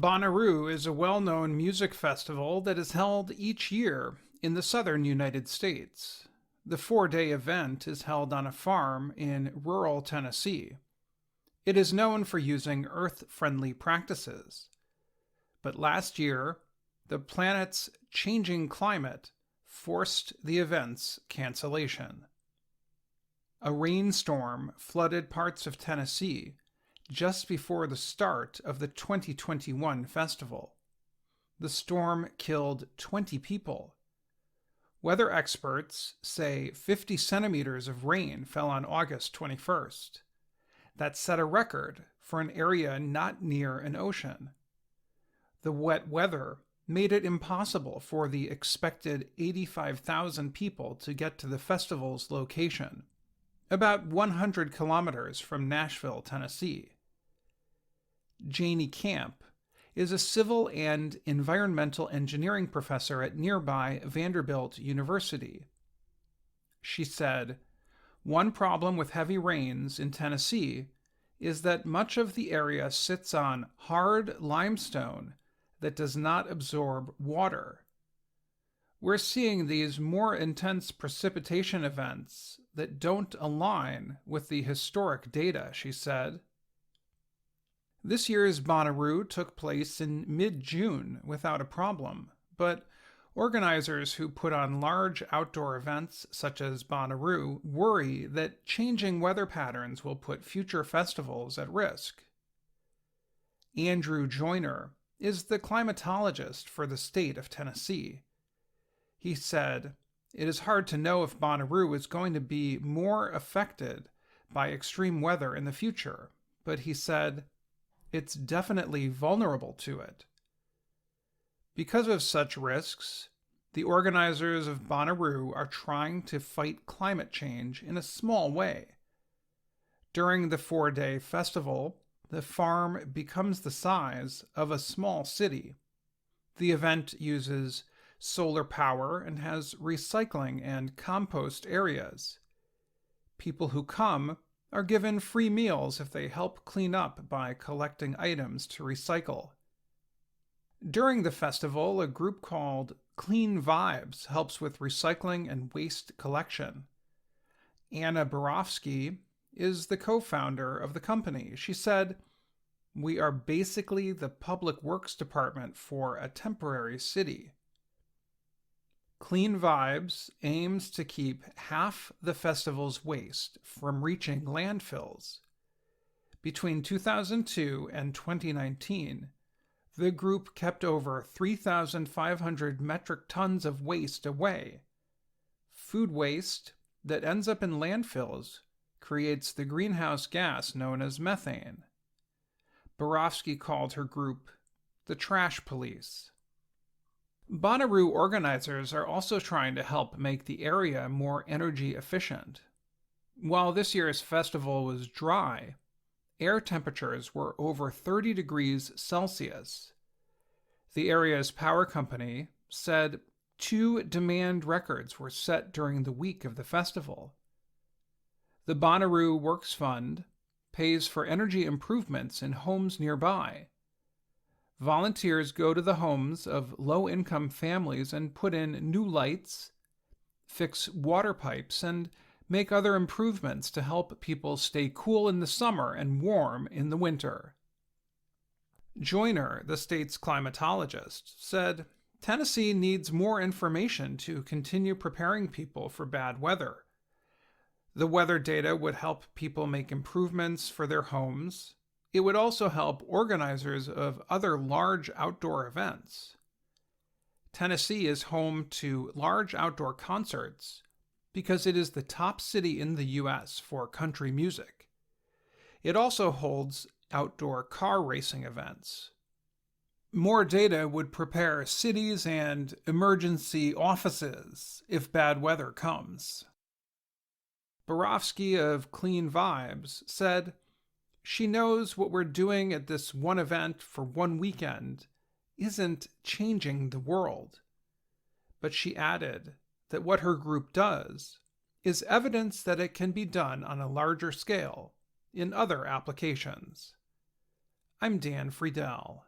Bonnaroo is a well-known music festival that is held each year in the southern United States. The 4-day event is held on a farm in rural Tennessee. It is known for using earth-friendly practices. But last year, the planet's changing climate forced the event's cancellation. A rainstorm flooded parts of Tennessee just before the start of the 2021 festival. The storm killed 20 people. Weather experts say 50 centimeters of rain fell on August 21st. That set a record for an area not near an ocean. The wet weather made it impossible for the expected 85,000 people to get to the festival's location, about 100 kilometers from Nashville, Tennessee. Janie Camp is a civil and environmental engineering professor at nearby Vanderbilt University. She said, "One problem with heavy rains in Tennessee is that much of the area sits on hard limestone that does not absorb water. We're seeing these more intense precipitation events that don't align with the historic data," she said. This year's Bonnaroo took place in mid-June without a problem, but organizers who put on large outdoor events such as Bonnaroo worry that changing weather patterns will put future festivals at risk. Andrew Joyner is the climatologist for the state of Tennessee. He said, "It is hard to know if Bonnaroo is going to be more affected by extreme weather in the future, but he said, it's definitely vulnerable to it." Because of such risks, the organizers of Bonnaroo are trying to fight climate change in a small way. During the 4-day festival, the farm becomes the size of a small city. The event uses solar power and has recycling and compost areas. People who come are given free meals if they help clean up by collecting items to recycle. During the festival, a group called Clean Vibes helps with recycling and waste collection. Anna Borofsky is the co-founder of the company. She said, "We are basically the public works department for a temporary city." Clean Vibes aims to keep half the festival's waste from reaching landfills. Between 2002 and 2019, the group kept over 3,500 metric tons of waste away. Food waste that ends up in landfills creates the greenhouse gas known as methane. Borofsky called her group the Trash Police. Bonnaroo organizers are also trying to help make the area more energy efficient. While this year's festival was dry, air temperatures were over 30 degrees Celsius. The area's power company said 2 demand records were set during the week of the festival. The Bonnaroo Works Fund pays for energy improvements in homes nearby. Volunteers go to the homes of low-income families and put in new lights, fix water pipes, and make other improvements to help people stay cool in the summer and warm in the winter. Joyner, the state's climatologist, said, "Tennessee needs more information to continue preparing people for bad weather. The weather data would help people make improvements for their homes. It would also help organizers of other large outdoor events. Tennessee is home to large outdoor concerts because it is the top city in the U.S. for country music. It also holds outdoor car racing events. More data would prepare cities and emergency offices if bad weather comes." Borofsky of Clean Vibes said, "She knows what we're doing at this one event for one weekend isn't changing the world." But she added that what her group does is evidence that it can be done on a larger scale in other applications. I'm Dan Friedel.